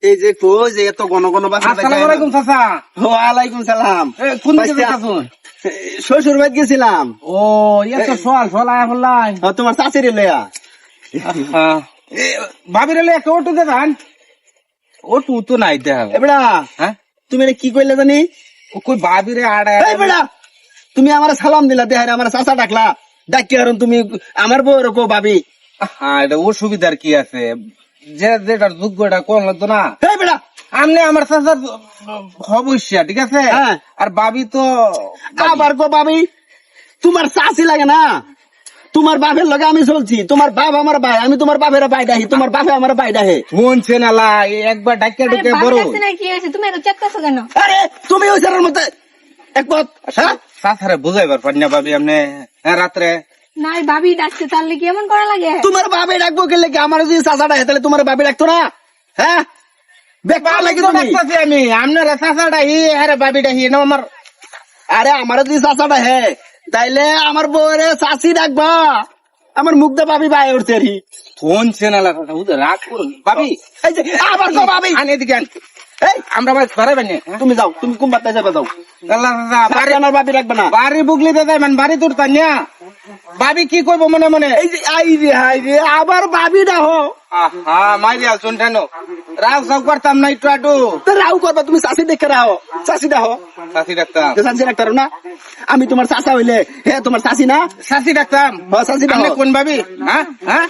এই যে কই যে এত ঘন ঘন বাসা আসসালামু আলাইকুম চাচা। ওয়ালাইকুম সালাম। কোন দিকে যাচ্ছেন? শ্বশুর বাড়ি গেছিলাম। ও ইয়া তো সোয়াল আয়া বললাই। তোমার চাচির লইয়া। ভাবির হলে একটা অটো দে ধান। অটো তো নাই দেখ। এবড়া হ্যাঁ তুমি এটা কি কইলে জানি? ও কই ভাবিরে আড়া। এই বেড়া তুমি আমার সালাম দিলা, দেহারে আমার চাচা ডাকলা, ডাকি আর তুমি আমার বউ রকম ভাবি। হ্যাঁ এটা অসুবিধার কি আছে, যে যেটার যোগ্য এটা কোন লাগতো না। এই বেড়া আমনে আমার চাচার অবশ্যই ঠিক আছে। হ্যাঁ। আর ভাবি তো আবার গো ভাবি, তোমার চাচি লাগে না, তোমার বাপের লগে আমি চলছি, তোমার বাপ আমার ভাই, আমি তোমার বাপের ভাই ডাহি, তোমার বাপে আমার ভাই ডাহে। শুনছে নালা একবার ডাক্তার আরে ঢুকে বাবা বড়। ডাকছে না, কি হয়েছে? তুমি এত চেকতেছো কেন? আরে তুমি ওই সারের মধ্যে একমত? হ্যাঁ চাচারে বুঝাইবার পারি না ভাবি আমনে। হ্যাঁ রাত্রে না ভাবি ডাকছে, তাহলে কি এমন করা লাগে? তোমার বাপে ডাকবো গেলে কি আমার যদি চাচা ডাহে তাহলে তোমার বাপে ডাকতো না? হ্যাঁ বেকার লাগে তুমি। ডাকতেছি আমি আপনার চাচাটা হি আরে ভাবিটা হি না আমার। আরে আমার যদি চাচা ডাহে তাইলে আমার বউরে চাচি ডাকবা, আমার মুগ্ধ ভাবি ভাই উঠছে রি। শুনছে নালা কথা বুঝে রাগ করুন ভাবি। এই যে আবার গো ভাবি, আন এদিকে আন। এই আমরা বাস ধরাবেন না। তুমি যাও, তুমি কোন বার্তায় যাবে যাও, আল্লাহ বাড়ি আমার ভাবি রাখবে না। বাড়ি বুগলি দে দেয় মানে বাড়ি তোর তানিয়া ভাবি কি করবো মনে মনে। এই যে আই রে হাই রে আবার ভাবি ডাহো, আহা মাইরি আসুন কেন রাগ সব করতাম না একটু আটু। তো রাও করবা, তুমি চাচি দেখে রাও, চাচি ডাহো, শাসি ডাকতাম চাচি ডাক্তার না, আমি তোমার চাচা হইলে হে তোমার চাচি না, শাসি ডাকতাম। চাচি ডাহো। আপনি কোন ভাবি? হ্যাঁ হ্যাঁ